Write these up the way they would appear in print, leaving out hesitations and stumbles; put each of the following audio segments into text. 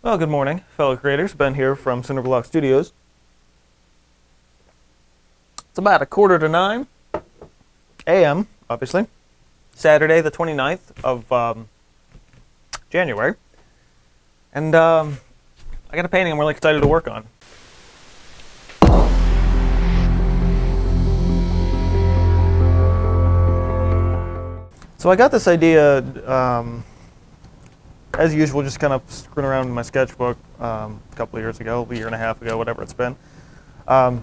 Well, good morning, fellow creators. Ben here from Cinder Studios. It's about 8:45 a.m., obviously. Saturday, the 29th of January. And I got a painting I'm really excited to work on. So I got this idea, as usual, just kind of screwing around in my sketchbook a couple of years ago, a year and a half ago, whatever it's been. I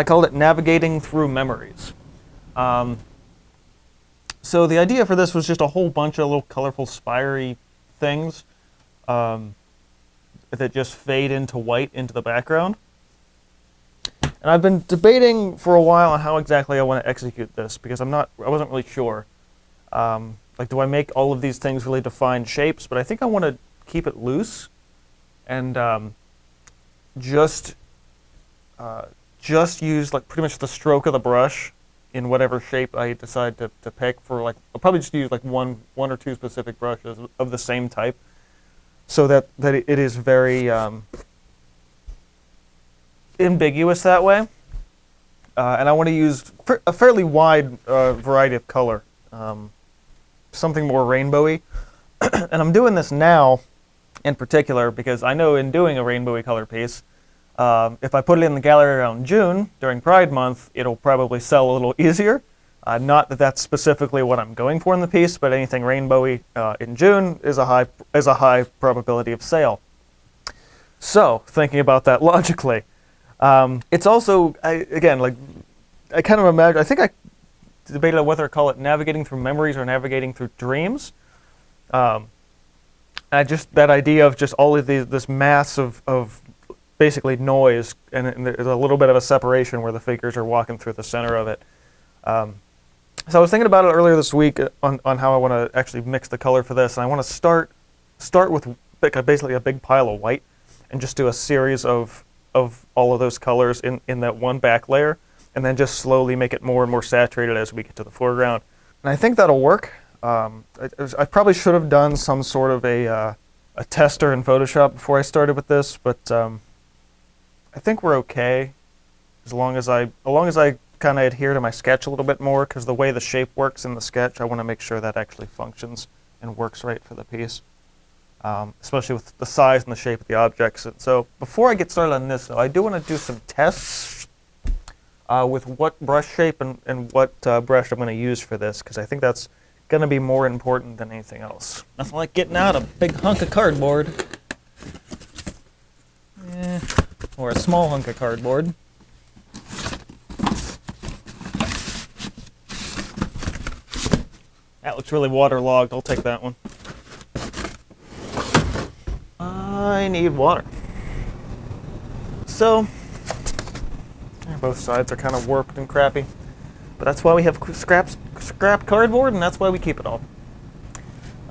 called it Navigating Through Memories. So the idea for this was just a whole bunch of little colorful, spiry things that just fade into white into the background. And I've been debating for a while on how exactly I want to execute this, because I wasn't really sure. Like, do I make all of these things really defined shapes? But I think I want to keep it loose and just use like pretty much the stroke of the brush in whatever shape I decide to pick for. Like, I'll probably just use like one or two specific brushes of the same type, so that it is very ambiguous that way. And I want to use a fairly wide variety of color. Something more rainbowy. And I'm doing this now in particular because I know in doing a rainbowy color piece, if I put it in the gallery around June during Pride Month, it'll probably sell a little easier. Not that that's specifically what I'm going for in the piece, but anything rainbowy in June is a high probability of sale. So thinking about that logically, it's also I kind of imagine. I think I debated on whether to call it Navigating Through Memories or Navigating Through Dreams. That idea of just all of this mass of basically noise, and there's a little bit of a separation where the figures are walking through the center of it. So I was thinking about it earlier this week on how I want to actually mix the color for this, and I want to start with basically a big pile of white and just do a series of all of those colors in that one back layer, and then just slowly make it more and more saturated as we get to the foreground. And I think that'll work. I probably should have done some sort of a tester in Photoshop before I started with this, but I think we're okay as long as I kind of adhere to my sketch a little bit more, because the way the shape works in the sketch, I want to make sure that actually functions and works right for the piece, especially with the size and the shape of the objects. And so before I get started on this, though, I do want to do some tests with what brush shape and what brush I'm going to use for this, because I think that's going to be more important than anything else. Nothing like getting out a big hunk of cardboard. Or a small hunk of cardboard. That looks really waterlogged. I'll take that one. I need water. So, both sides are kind of warped and crappy, but that's why we have scrap cardboard, and that's why we keep it all.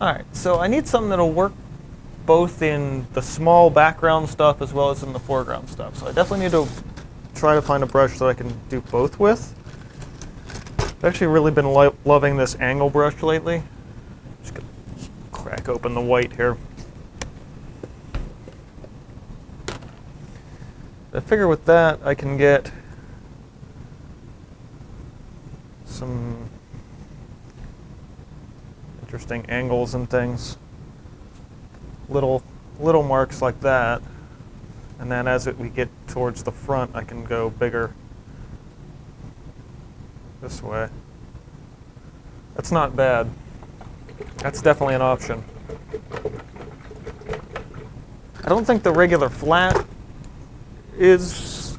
Alright, so I need something that'll work both in the small background stuff as well as in the foreground stuff. So I definitely need to try to find a brush that I can do both with. I've actually really been loving this angle brush lately. Just gonna crack open the white here. I figure with that I can get some interesting angles and things. Little marks like that, and then as we get towards the front, I can go bigger this way. That's not bad. That's definitely an option. I don't think the regular flat is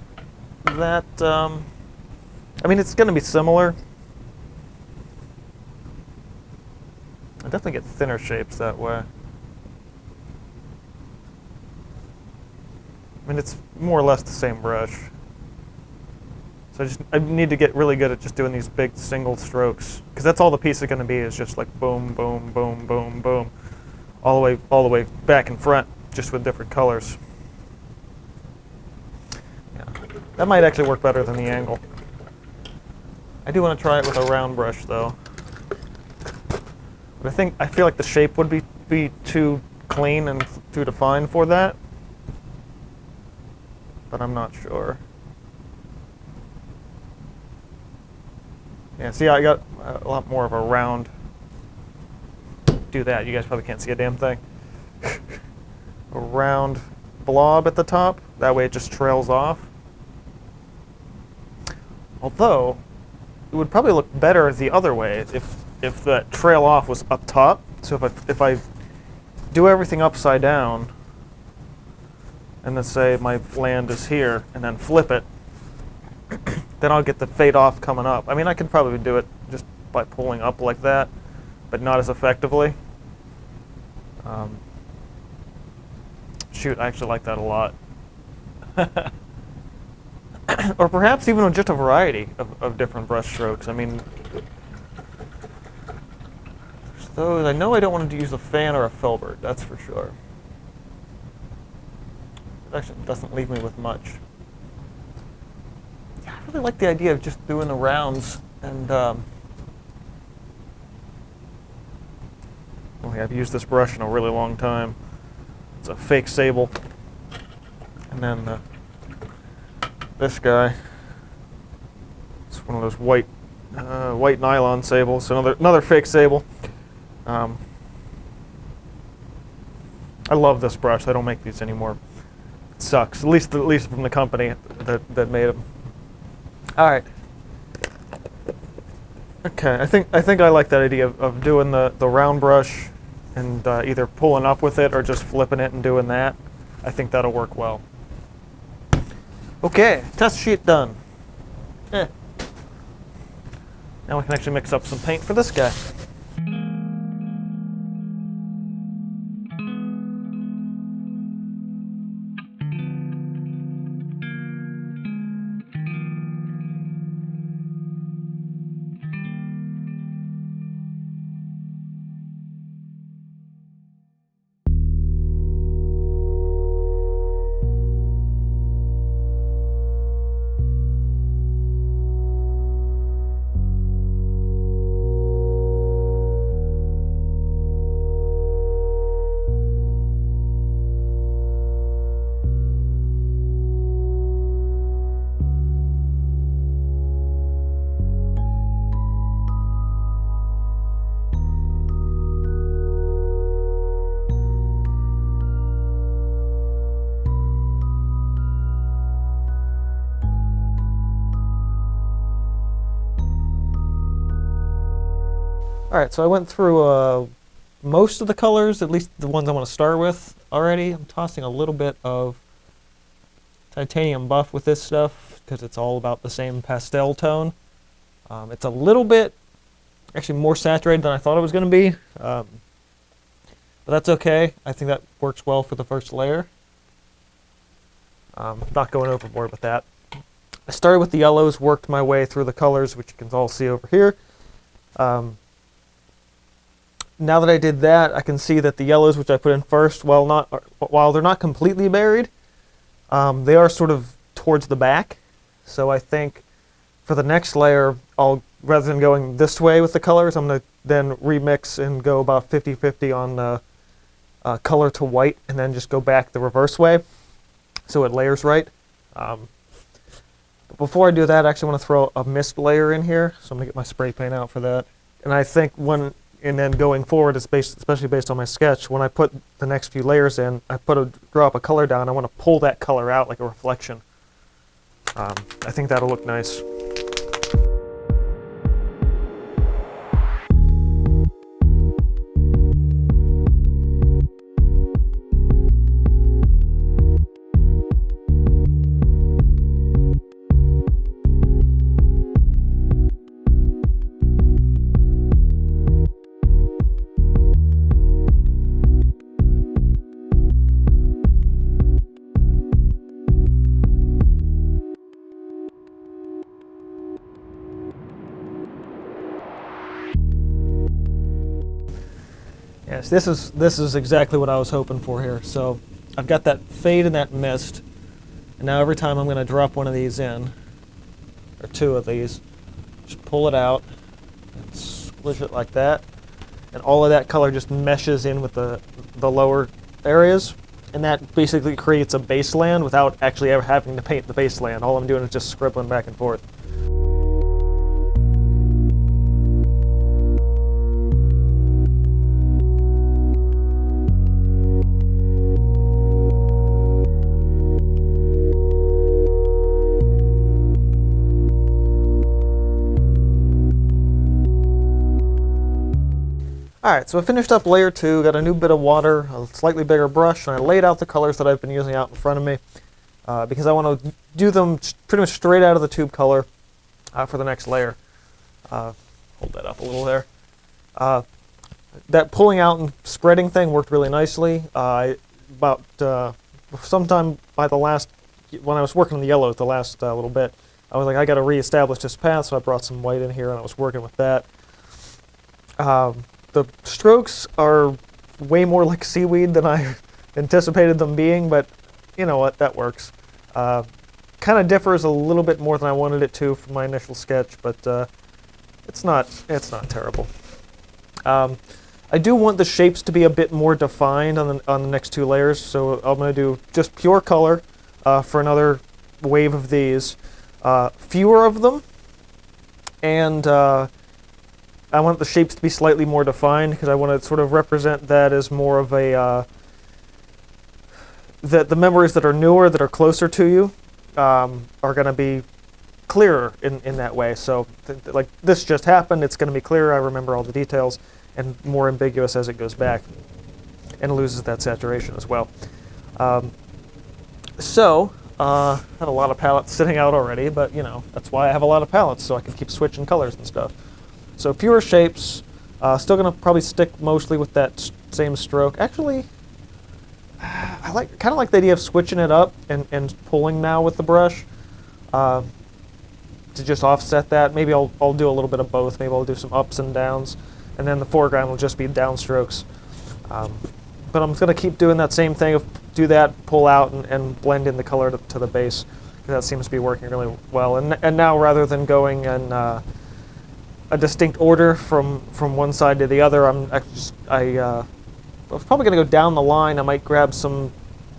that. I mean, it's going to be similar. I definitely get thinner shapes that way. I mean, it's more or less the same brush. So I need to get really good at just doing these big single strokes, because that's all the piece is going to be, is just like boom, boom, boom, boom, boom, all the way back and front, just with different colors. Yeah, that might actually work better than the angle. I do want to try it with a round brush though. But I feel like the shape would be too clean and too defined for that, but I'm not sure. Yeah, see, I got a lot more of a round. Do that. You guys probably can't see a damn thing. A round blob at the top. That way it just trails off. Although, it would probably look better the other way if the trail off was up top. So if I do everything upside down, and let's say my land is here, and then flip it, then I'll get the fade off coming up. I mean, I could probably do it just by pulling up like that, but not as effectively. Shoot, I actually like that a lot. Or perhaps even with just a variety of different brush strokes. I mean, those, I know I don't want to use a fan or a filbert, that's for sure. It actually doesn't leave me with much. Yeah, I really like the idea of just doing the rounds and I've used this brush in a really long time. It's a fake sable. And then this guy. It's one of those white nylon sables. So another fake sable. I love this brush. They don't make these anymore. It sucks. At least from the company that made them. All right. Okay. I think I like that idea of doing the round brush and either pulling up with it or just flipping it and doing that. I think that'll work well. Okay, test sheet done. Now we can actually mix up some paint for this guy. Alright, so I went through most of the colors, at least the ones I want to start with already. I'm tossing a little bit of titanium buff with this stuff because it's all about the same pastel tone. It's a little bit actually more saturated than I thought it was going to be, but that's okay. I think that works well for the first layer. Not going overboard with that. I started with the yellows, worked my way through the colors, which you can all see over here. Now that I did that, I can see that the yellows, which I put in first, while they're not completely buried, they are sort of towards the back. So I think for the next layer, rather than going this way with the colors, I'm going to then remix and go about 50-50 on the color to white, and then just go back the reverse way, so it layers right. But before I do that, I actually want to throw a mist layer in here, so I'm going to get my spray paint out for that. And I think and then going forward, especially based on my sketch, when I put the next few layers in, I drop a color down, I want to pull that color out like a reflection. I think that'll look nice. Yes, this is exactly what I was hoping for here. So I've got that fade and that mist, and now every time I'm going to drop one of these in, or two of these, just pull it out and squish it like that, and all of that color just meshes in with the lower areas, and that basically creates a baseland without actually ever having to paint the baseland. All I'm doing is just scribbling back and forth. Alright, so I finished up layer 2, got a new bit of water, a slightly bigger brush, and I laid out the colors that I've been using out in front of me because I want to do them pretty much straight out of the tube color for the next layer. Hold that up a little there. That pulling out and spreading thing worked really nicely. About sometime by the last, when I was working on the yellows the last little bit, I was like, I got to reestablish this path, so I brought some white in here and I was working with that. The strokes are way more like seaweed than I anticipated them being, but you know what, that works. Kind of differs a little bit more than I wanted it to from my initial sketch, but it's not terrible. I do want the shapes to be a bit more defined on the next 2 layers, so I'm going to do just pure color for another wave of these. Fewer of them, and I want the shapes to be slightly more defined because I want to sort of represent that as more of a that the memories that are newer, that are closer to you, are going to be clearer in that way. So like this just happened, it's going to be clearer, I remember all the details, and more ambiguous as it goes back and loses that saturation as well. I had a lot of palettes sitting out already, but you know, that's why I have a lot of palettes, so I can keep switching colors and stuff. So fewer shapes, still going to probably stick mostly with that same stroke. Actually, I kind of like the idea of switching it up and pulling now with the brush to just offset that. Maybe I'll do a little bit of both. Maybe I'll do some ups and downs, and then the foreground will just be downstrokes. But I'm going to keep doing that same thing of do that, pull out, and blend in the color to the base. That seems to be working really well. And now rather than going in a distinct order from one side to the other, I was probably going to go down the line. I might grab some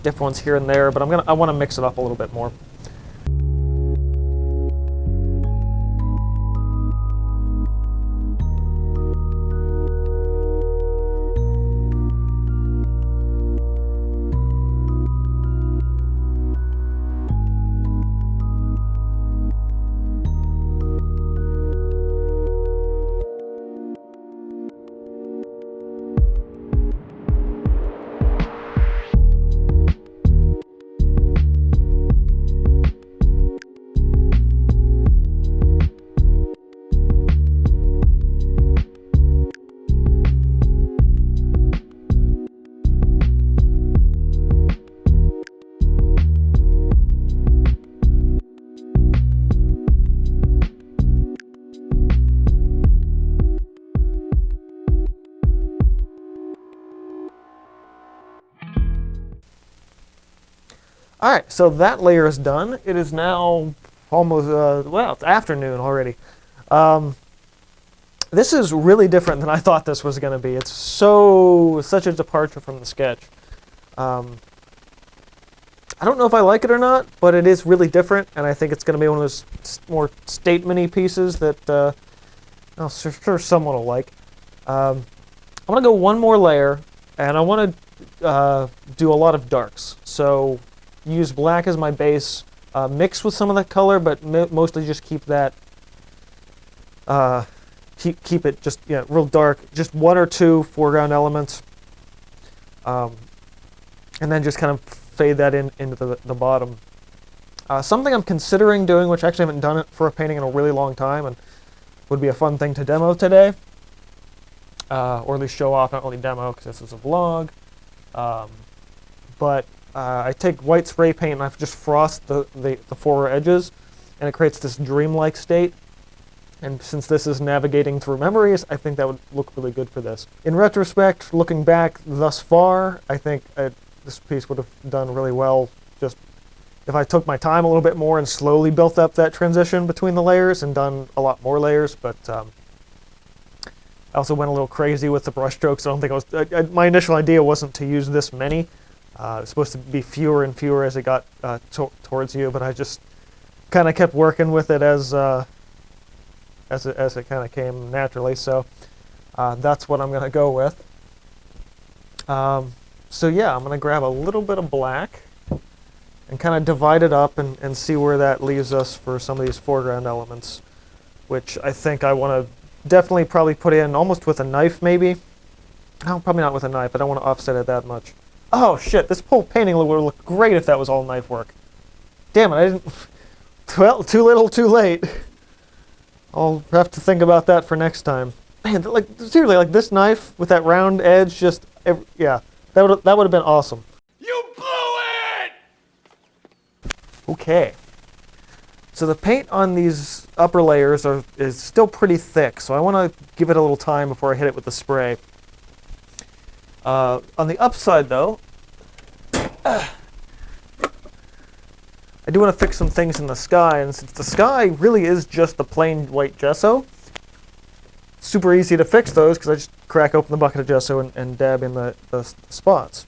different ones here and there, but I want to mix it up a little bit more. Alright, so that layer is done. It is now almost, well, it's afternoon already. This is really different than I thought this was going to be. It's such a departure from the sketch. I don't know if I like it or not, but it is really different, and I think it's going to be one of those more statement-y pieces that I'm sure someone will like. I'm going to go one more layer, and I want to do a lot of darks. So use black as my base, mix with some of that color, but mostly just keep that, keep it just real dark. Just 1 or 2 foreground elements, and then just kind of fade that into the bottom. Something I'm considering doing, which I actually haven't done it for a painting in a really long time, and would be a fun thing to demo today, or at least show off, not really demo because this is a vlog, but I take white spray paint and I just frost the forward edges, and it creates this dreamlike state. And since this is navigating through memories, I think that would look really good for this. In retrospect, looking back thus far, I think this piece would have done really well just if I took my time a little bit more and slowly built up that transition between the layers and done a lot more layers. But I also went a little crazy with the brush strokes. I don't think my initial idea wasn't to use this many. It was supposed to be fewer and fewer as it got towards you, but I just kind of kept working with it as it kind of came naturally. So that's what I'm going to go with. So yeah, I'm going to grab a little bit of black and kind of divide it up and see where that leaves us for some of these foreground elements, which I think I want to definitely probably put in almost with a knife maybe. No, probably not with a knife. I don't want to offset it that much. Oh shit, this whole painting would have looked great if that was all knife work. Damn it, I didn't... Well, too little, too late. I'll have to think about that for next time. Man, like, seriously, like this knife with that round edge, just... yeah, that would have been awesome. You blew it! Okay. So the paint on these upper layers is still pretty thick, so I want to give it a little time before I hit it with the spray. On the upside, though, I do want to fix some things in the sky, and since the sky really is just the plain white gesso, it's super easy to fix those because I just crack open the bucket of gesso and dab in the spots.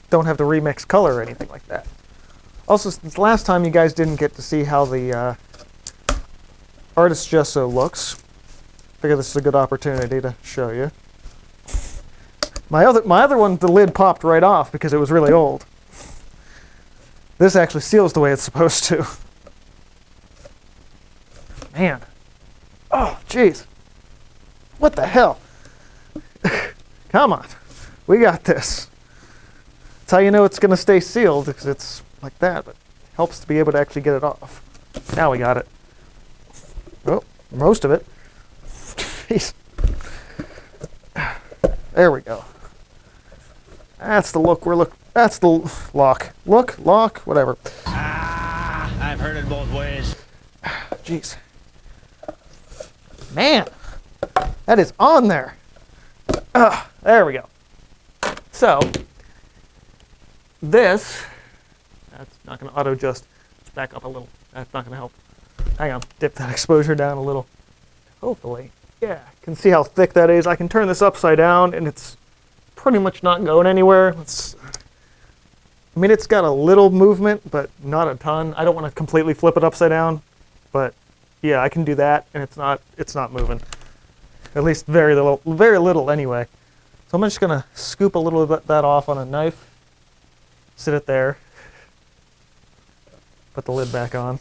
Don't have to remix color or anything like that. Also, since last time you guys didn't get to see how the artist gesso looks, I figure this is a good opportunity to show you. My other one, the lid popped right off because it was really old. This actually seals the way it's supposed to. Man. Oh, jeez. What the hell? Come on. We got this. That's how you know it's going to stay sealed, because it's like that, but it helps to be able to actually get it off. Now we got it. Oh, most of it. Jeez. There we go. That's the look we're looking. That's the lock. Lock, whatever. Ah, I've heard it both ways. Jeez. Man, that is on there. There we go. So, that's not going to auto-adjust. Let's back up a little. That's not going to help. Hang on, dip that exposure down a little. Hopefully. Yeah, can see how thick that is. I can turn this upside down and it's pretty much not going anywhere. I mean, it's got a little movement, but not a ton. I don't want to completely flip it upside down, but yeah, I can do that, and it's not moving. At least very little anyway. So I'm just gonna scoop a little bit of that off on a knife, sit it there, put the lid back on.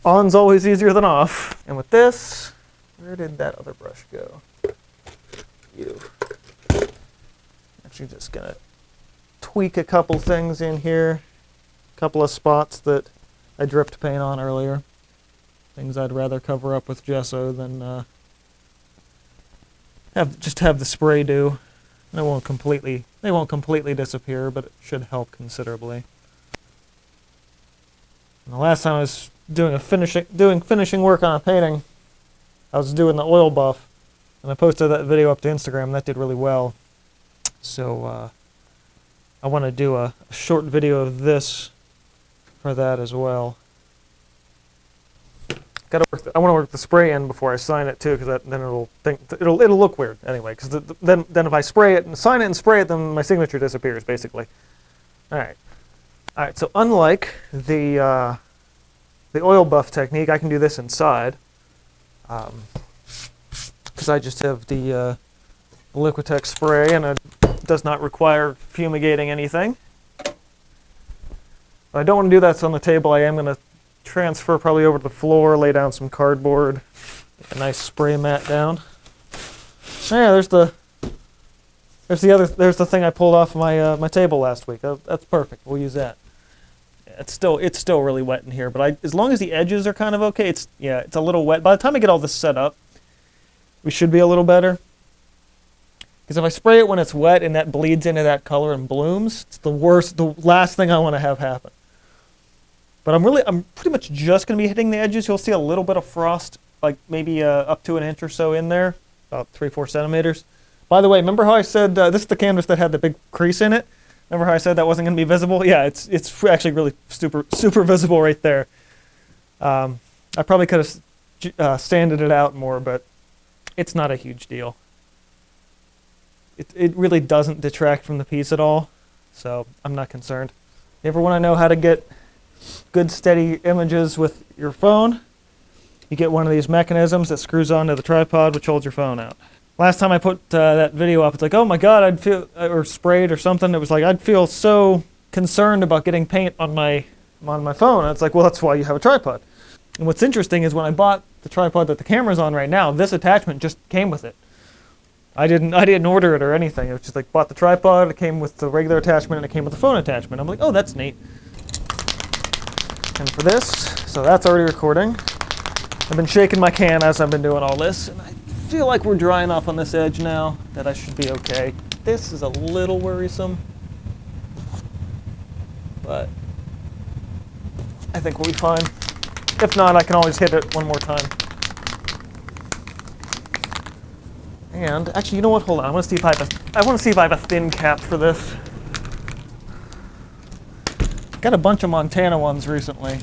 On's always easier than off. And with this, where did that other brush go? Actually just gonna tweak a couple things in here. A couple of spots that I dripped paint on earlier. Things I'd rather cover up with gesso than have the spray do. They won't completely disappear, but it should help considerably. And the last time I was doing finishing work on a painting, I was doing the oil buff, and I posted that video up to Instagram, and that did really well. So I want to do a short video of this for that as well. I want to work the spray in before I sign it too, because then it'll look weird anyway. Because then if I spray it and sign it and spray it, then my signature disappears basically. All right. So unlike the oil buff technique, I can do this inside, because I just have the Liquitex spray, and it does not require fumigating anything. I don't want to do that on the table. I am going to transfer probably over to the floor, lay down some cardboard, a nice spray mat down. Yeah, there's the thing I pulled off my my table last week. That's perfect. We'll use that. It's still really wet in here, but as long as the edges are kind of okay, it's a little wet. By the time I get all this set up, we should be a little better. Because if I spray it when it's wet and that bleeds into that color and blooms, it's the last thing I want to have happen. But I'm pretty much just going to be hitting the edges. You'll see a little bit of frost, like maybe up to an inch or so in there, about 3-4 centimeters. By the way, remember how I said this is the canvas that had the big crease in it? Remember how I said that wasn't going to be visible? Yeah, it's actually really super visible right there. I probably could have sanded it out more, but it's not a huge deal. It really doesn't detract from the piece at all, so I'm not concerned. You ever want to know how to get good steady images with your phone? You get one of these mechanisms that screws onto the tripod, which holds your phone out. Last time I put that video up, it's like, oh my god, I'd feel, or sprayed or something. It was like, I'd feel so concerned about getting paint on my phone. And it's like, well, that's why you have a tripod. And what's interesting is when I bought the tripod that the camera's on right now, this attachment just came with it. I didn't order it or anything. It was just like, bought the tripod, it came with the regular attachment, and it came with the phone attachment. I'm like, oh, that's neat. And for this, so that's already recording. I've been shaking my can as I've been doing all this, and I feel like we're dry enough on this edge now that I should be okay. This is a little worrisome, but I think we'll be fine. If not, I can always hit it one more time. And actually, you know what? Hold on. I want to see if I have a thin cap for this. Got a bunch of Montana ones recently.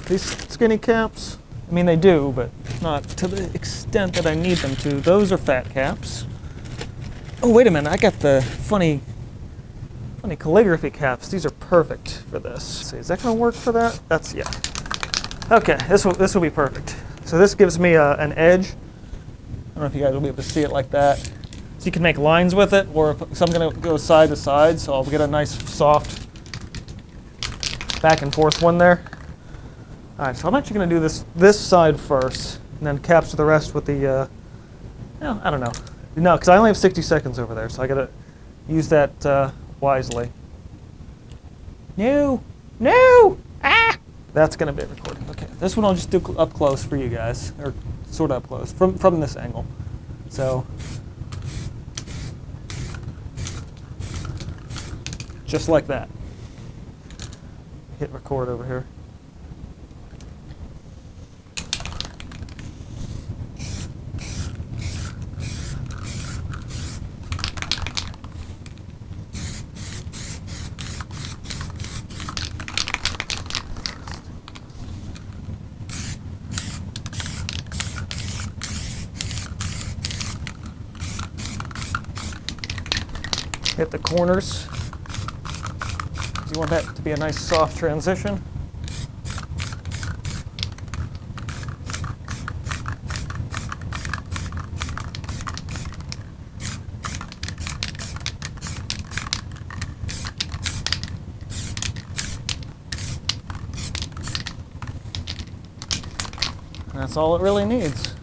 These skinny caps, I mean they do, but not to the extent that I need them to. Those are fat caps. Oh, wait a minute. I got the funny calligraphy caps. These are perfect for this. Let's see, is that going to work for that? That's, yeah. Okay, this will be perfect. So this gives me an edge. I don't know if you guys will be able to see it like that. So you can make lines with it, or if I'm going to go side to side, so I'll get a nice soft back and forth one there. All right, so I'm actually going to do this side first, and then capture the rest with the, I don't know. No, because I only have 60 seconds over there, so I got to use that wisely. No! Ah! That's going to be recording. Okay, this one I'll just do up close for you guys, or sort of up close, from this angle. So, just like that. Hit record over here. Hit the corners. You want that to be a nice soft transition. And that's all it really needs.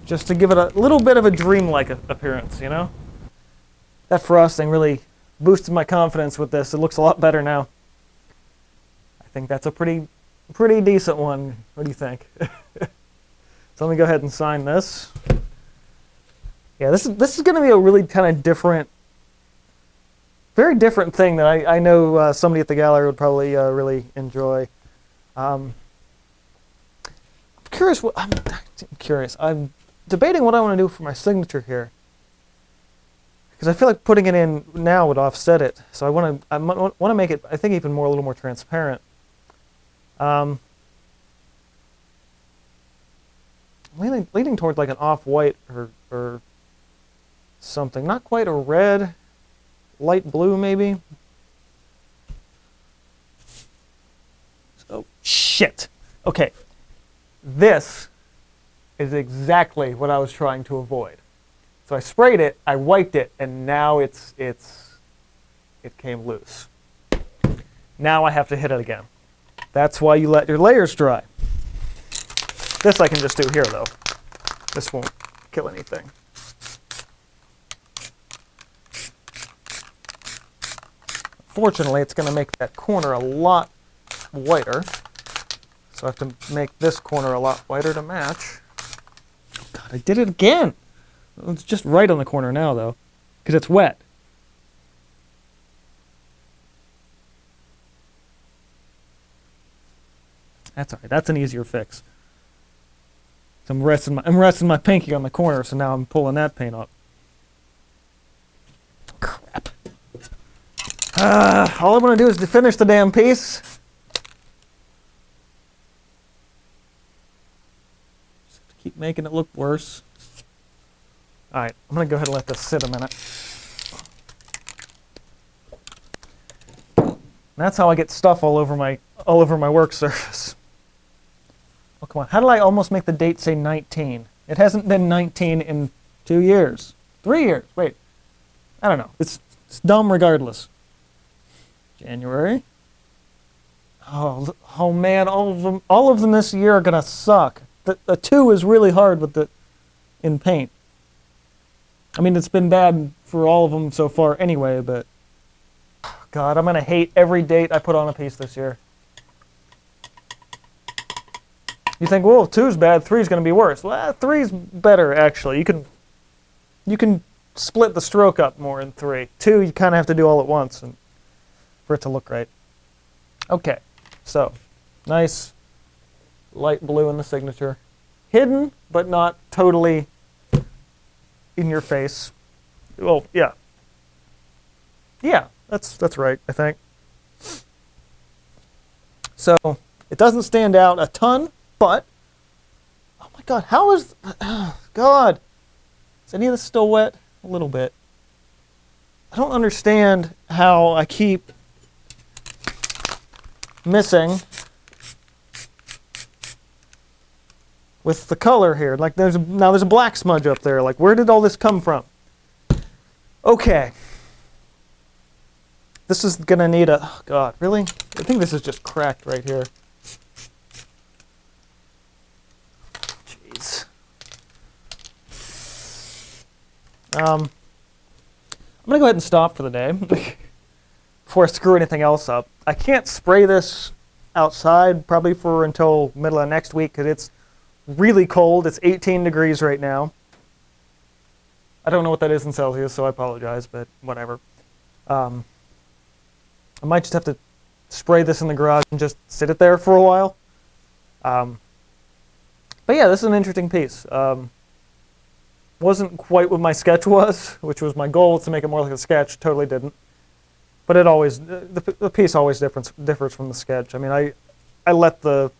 Just to give it a little bit of a dreamlike appearance, you know? That frosting really boosted my confidence with this. It looks a lot better now. I think that's a pretty decent one. What do you think? So let me go ahead and sign this. Yeah, this is going to be a really kind of different, very different thing that I know somebody at the gallery would probably really enjoy. I'm curious. I'm debating what I want to do for my signature here, because I feel like putting it in now would offset it. So I want to make it, I think, even more, a little more transparent. Leaning towards like an off-white or something, not quite a red, light blue maybe. Oh shit. Okay, this is exactly what I was trying to avoid. So I sprayed it, I wiped it, and now it came loose. Now I have to hit it again. That's why you let your layers dry. This I can just do here though. This won't kill anything. Fortunately, it's going to make that corner a lot whiter. So I have to make this corner a lot whiter to match. God, I did it again. It's just right on the corner now, though, because it's wet. That's all right. That's an easier fix. So I'm resting my pinky on the corner, so now I'm pulling that paint up. Crap. All I want to do is to finish the damn piece. Just keep making it look worse. All right, I'm gonna go ahead and let this sit a minute. And that's how I get stuff all over my work surface. Oh, come on. How did I almost make the date say 19? It hasn't been 19 in 2 years. 3 years. Wait. I don't know. It's dumb regardless. January. Oh man, all of them this year are gonna suck. The 2 is really hard in paint. I mean, it's been bad for all of them so far anyway, but God, I'm gonna hate every date I put on a piece this year. You think, well, 2's bad, 3's going to be worse. Well, 3's better, actually. You can split the stroke up more in 3. 2, you kind of have to do all at once for it to look right. Okay, so nice light blue in the signature. Hidden, but not totally in your face. Well, yeah. Yeah, that's right, I think. So it doesn't stand out a ton. But, oh my God, how is, God, is any of this still wet? A little bit. I don't understand how I keep missing with the color here. Like now there's a black smudge up there. Like, where did all this come from? Okay. This is gonna need oh God, really? I think this is just cracked right here. I'm going to go ahead and stop for the day before I screw anything else up. I can't spray this outside probably for until middle of next week because it's really cold. It's 18 degrees right now. I don't know what that is in Celsius, so I apologize, but whatever. I might just have to spray this in the garage and just sit it there for a while. But yeah, this is an interesting piece. Wasn't quite what my sketch was, which was my goal to make it more like a sketch. Totally didn't. But it always, the piece always differs from the sketch. I mean, I let the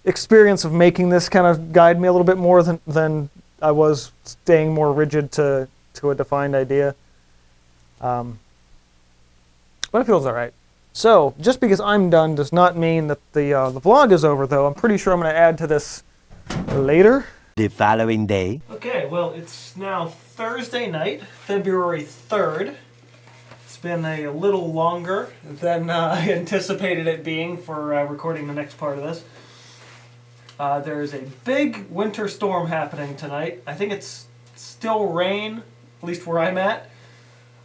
experience of making this kind of guide me a little bit more than I was staying more rigid to a defined idea. But it feels all right. So, just because I'm done does not mean that the vlog is over, though. I'm pretty sure I'm going to add to this later. The following day. Okay, well, it's now Thursday night, February 3rd. It's been a little longer than I anticipated it being for recording the next part of this. There's a big winter storm happening tonight. I think it's still rain, at least where I'm at.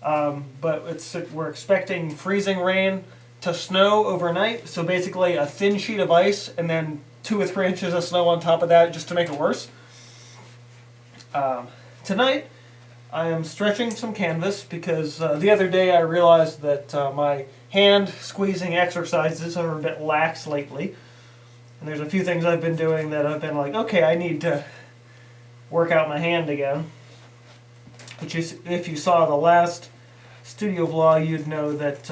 But we're expecting freezing rain to snow overnight. So basically a thin sheet of ice and then 2 or 3 inches of snow on top of that just to make it worse. Tonight I am stretching some canvas because the other day I realized that my hand squeezing exercises are a bit lax lately. And there's a few things I've been doing that I've been like, okay, I need to work out my hand again. Which is, if you saw the last studio vlog, you'd know that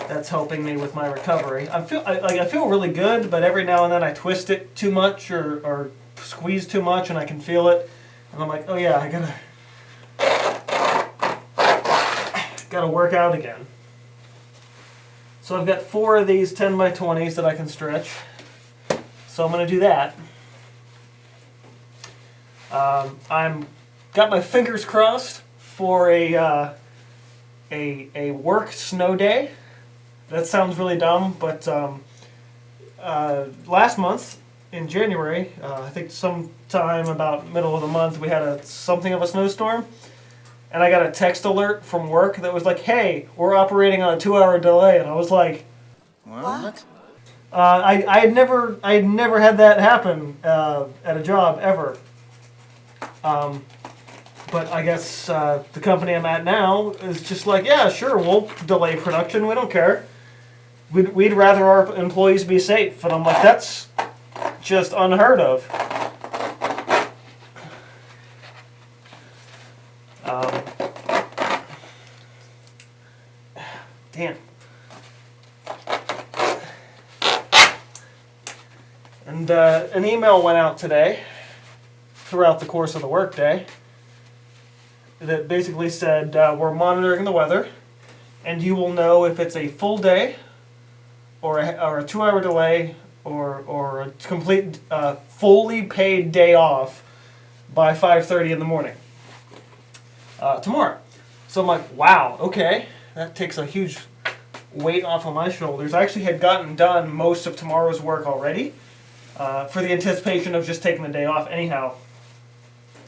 that's helping me with my recovery. I feel really good, but every now and then I twist it too much or squeeze too much, and I can feel it, and I'm like, oh yeah, I gotta work out again. So I've got 4 of these 10 by 20s that I can stretch. So I'm gonna do that. I'm got my fingers crossed for a work snow day. That sounds really dumb, but last month in January, I think sometime about middle of the month, we had something of a snowstorm, and I got a text alert from work that was like, "Hey, we're operating on a 2-hour delay," and I was like, What? I had never had that happen at a job ever. But I guess the company I'm at now is just like, yeah, sure, we'll delay production, we don't care. we'd rather our employees be safe. And I'm like, that's just unheard of. Damn. And an email went out today, throughout the course of the workday, that basically said, we're monitoring the weather, and you will know if it's a full day, or a 2-hour delay, or a complete, fully paid day off by 5:30 in the morning tomorrow. So I'm like, wow, okay, that takes a huge weight off of my shoulders. I actually had gotten done most of tomorrow's work already, for the anticipation of just taking the day off anyhow.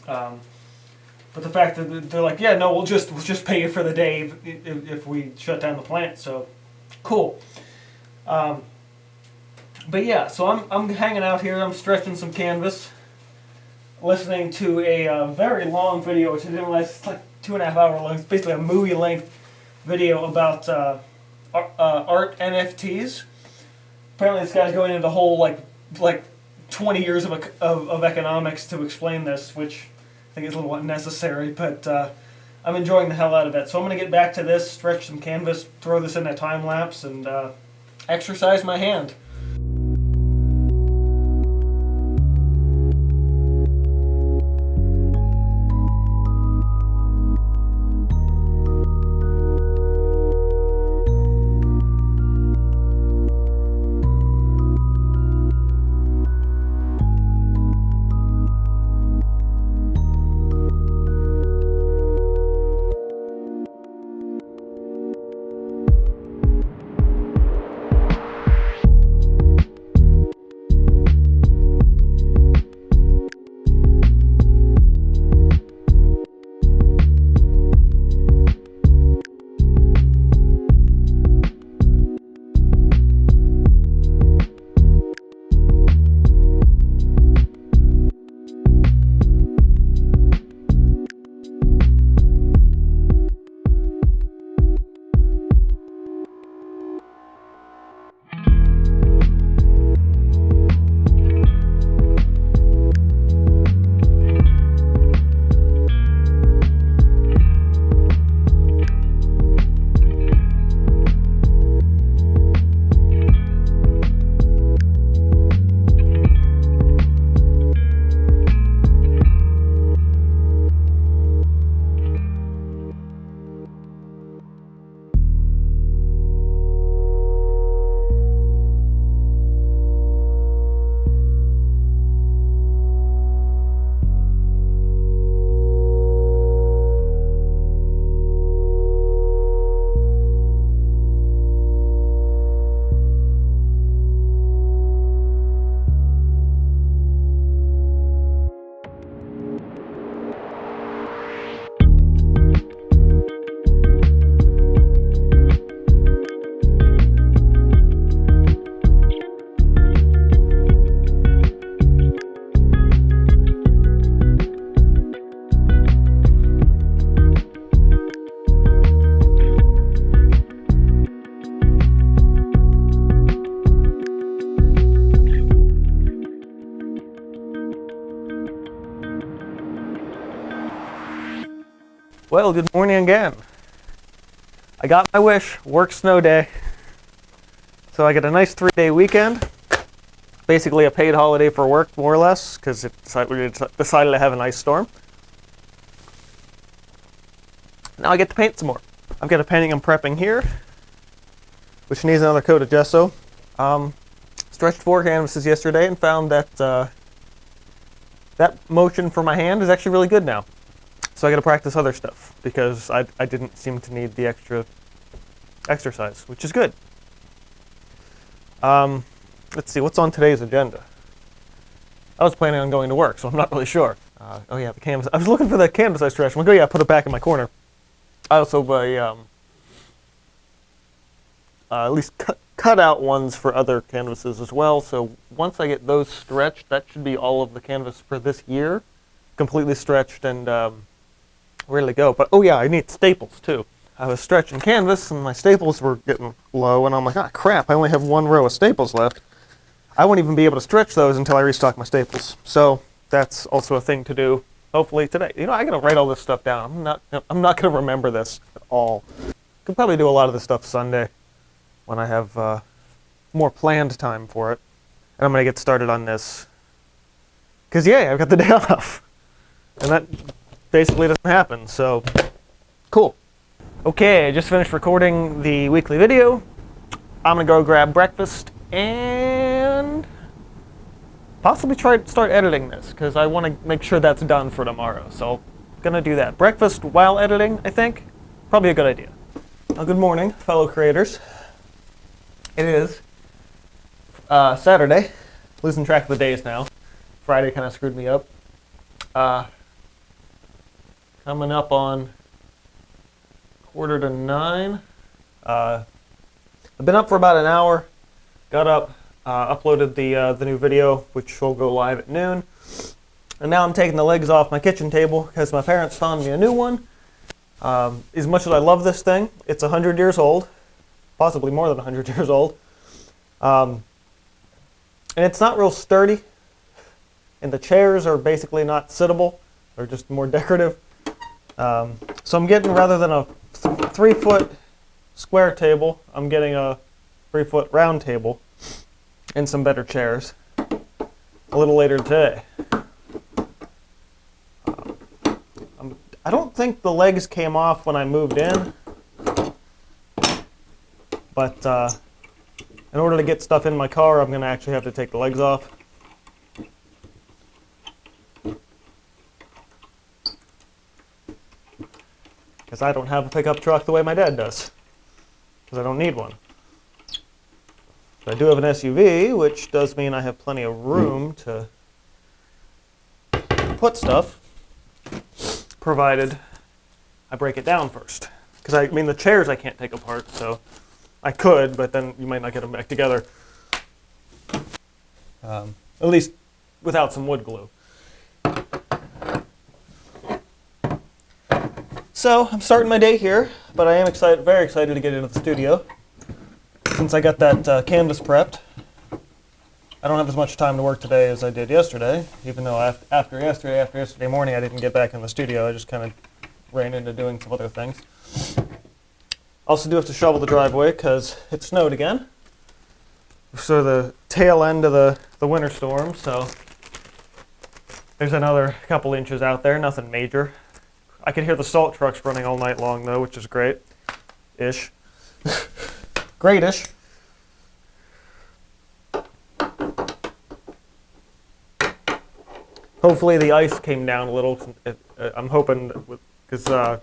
But the fact that they're like, yeah, no, we'll just pay you for the day if we shut down the plant. So, cool. But yeah, so I'm hanging out here. I'm stretching some canvas, listening to a very long video, which I didn't realize it's like 2.5 hour long. It's basically a movie length video about art NFTs. Apparently, this guy's going into the whole like 20 years of economics to explain this, which I think is a little unnecessary, but I'm enjoying the hell out of it. So I'm going to get back to this, stretch some canvas, throw this in a time lapse, and exercise my hand. Well, good morning again. I got my wish, work snow day. So I get a nice 3-day weekend. Basically a paid holiday for work, more or less, because we decided to have an ice storm. Now I get to paint some more. I've got a painting I'm prepping here, which needs another coat of gesso. Stretched 4 canvases yesterday and found that that motion for my hand is actually really good now. So I got to practice other stuff because I didn't seem to need the extra exercise, which is good. Let's see, what's on today's agenda? I was planning on going to work, so I'm not really sure. Oh yeah, the canvas. I was looking for the canvas I stretched. I'm like, oh yeah, put it back in my corner. I also at least cut out ones for other canvases as well. So once I get those stretched, that should be all of the canvas for this year, completely stretched and ready to go. But oh yeah, I need staples too. I was stretching canvas and my staples were getting low, and I'm like, ah, crap, I only have one row of staples left. I won't even be able to stretch those until I restock my staples. So that's also a thing to do, hopefully today. You know, I gotta write all this stuff down. I'm not gonna remember this at all. Could probably do a lot of this stuff Sunday when I have more planned time for it. And I'm gonna get started on this. Cause yay, I've got the day off. And that basically doesn't happen, so cool. Okay, I just finished recording the weekly video. I'm gonna go grab breakfast and possibly start editing this, because I want to make sure that's done for tomorrow. So I'm gonna do that. Breakfast while editing, I think. Probably a good idea. Well, good morning, fellow creators. It is Saturday. Losing track of the days now. Friday kind of screwed me up. Coming up on 8:45. I've been up for about an hour. Got up, uploaded the new video, which will go live at noon. And now I'm taking the legs off my kitchen table because my parents found me a new one. As much as I love this thing, it's 100 years old, possibly more than 100 years old. And it's not real sturdy. And the chairs are basically not sittable. They're just more decorative. So I'm getting, rather than a 3-foot square table, I'm getting a 3-foot round table and some better chairs a little later today. I don't think the legs came off when I moved in, but in order to get stuff in my car, I'm going to actually have to take the legs off. Because I don't have a pickup truck the way my dad does. Because I don't need one. But I do have an SUV, which does mean I have plenty of room to put stuff, provided I break it down first. Because I mean, the chairs I can't take apart, so I could, but then you might not get them back together. At least without some wood glue. So I'm starting my day here, but I am very excited to get into the studio. Since I got that canvas prepped, I don't have as much time to work today as I did yesterday, even though after yesterday morning I didn't get back in the studio. I just kind of ran into doing some other things. Also do have to shovel the driveway because it snowed again. So the tail end of the winter storm, so there's another couple inches out there, nothing major. I could hear the salt trucks running all night long though, which is great-ish. Great-ish. Hopefully the ice came down a little. I'm hoping, because the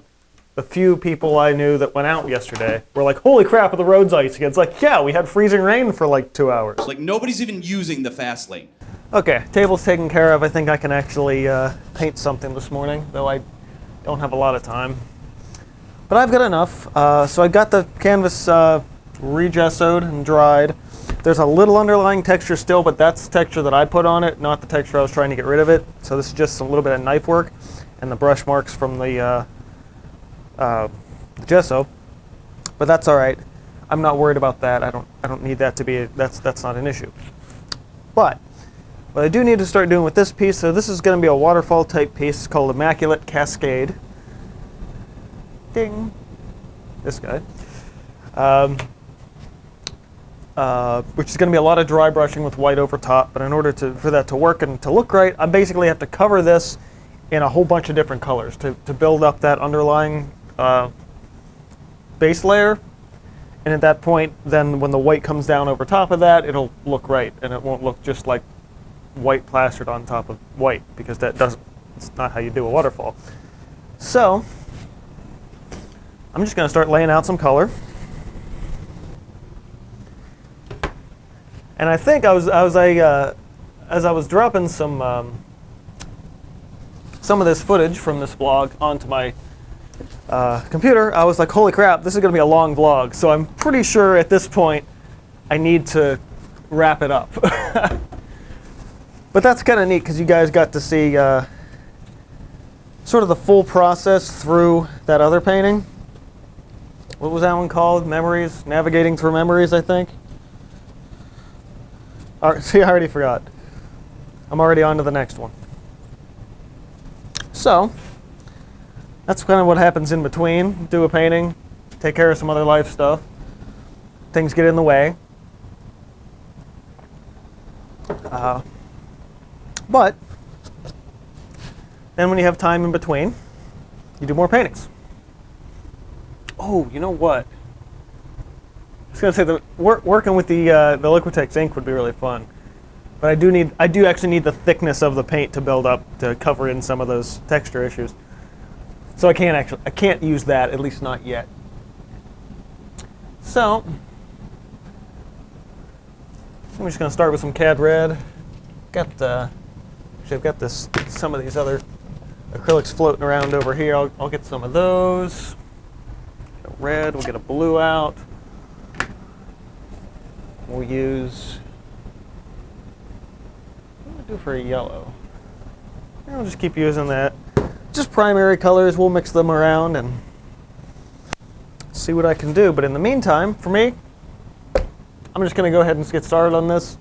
few people I knew that went out yesterday were like, holy crap, the road's icy. It's like, yeah, we had freezing rain for like 2 hours. Like, nobody's even using the fast lane. Okay, table's taken care of. I think I can actually paint something this morning, though I don't have a lot of time. But I've got enough. So I got the canvas re-gessoed and dried. There's a little underlying texture still, but that's the texture that I put on it, not the texture I was trying to get rid of it. So this is just a little bit of knife work and the brush marks from the gesso. But that's all right. I'm not worried about that. I don't need that to be. That's not an issue. But what I do need to start doing with this piece, so this is going to be a waterfall type piece called Immaculate Cascade. Ding. This guy. Which is going to be a lot of dry brushing with white over top, but in order for that to work and to look right, I basically have to cover this in a whole bunch of different colors to build up that underlying base layer. And at that point, then when the white comes down over top of that, it'll look right, and it won't look just like white plastered on top of white, because it's not how you do a waterfall. So I'm just going to start laying out some color. And I think as I was dropping some of this footage from this vlog onto my computer, I was like, holy crap, this is going to be a long vlog. So I'm pretty sure at this point I need to wrap it up. But that's kind of neat because you guys got to see sort of the full process through that other painting. what was that one called? Memories? Navigating through memories, I think. All right, see, I already forgot. I'm already on to the next one. So, that's kind of what happens in between. Do a painting, take care of some other life stuff. Things get in the way. But then when you have time in between, you do more paintings. Oh, you know what? I was gonna say the working with the Liquitex ink would be really fun, but I do actually need the thickness of the paint to build up to cover in some of those texture issues. So I can't use that, at least not yet. So I'm just gonna start with some CAD red. Actually I've got some of these other acrylics floating around over here. I'll get some of those. Get a red, we'll get a blue out. We'll use, what do I do for a yellow? I'll just keep using that. Just primary colors, we'll mix them around and see what I can do. But in the meantime, for me, I'm just gonna go ahead and get started on this.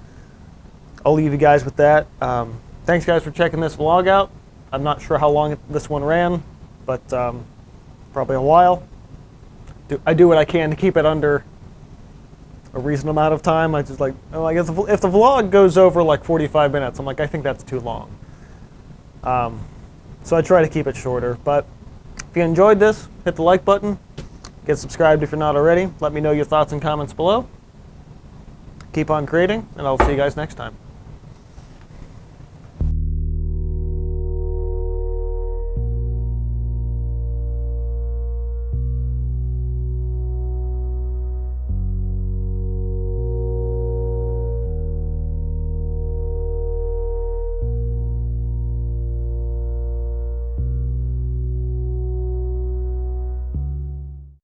I'll leave you guys with that. Thanks guys for checking this vlog out. I'm not sure how long this one ran, but probably a while. I do what I can to keep it under a reasonable amount of time. I just like, oh, I guess if the vlog goes over like 45 minutes, I'm like, I think that's too long. So I try to keep it shorter. But if you enjoyed this, hit the like button. Get subscribed if you're not already. Let me know your thoughts and comments below. Keep on creating, and I'll see you guys next time.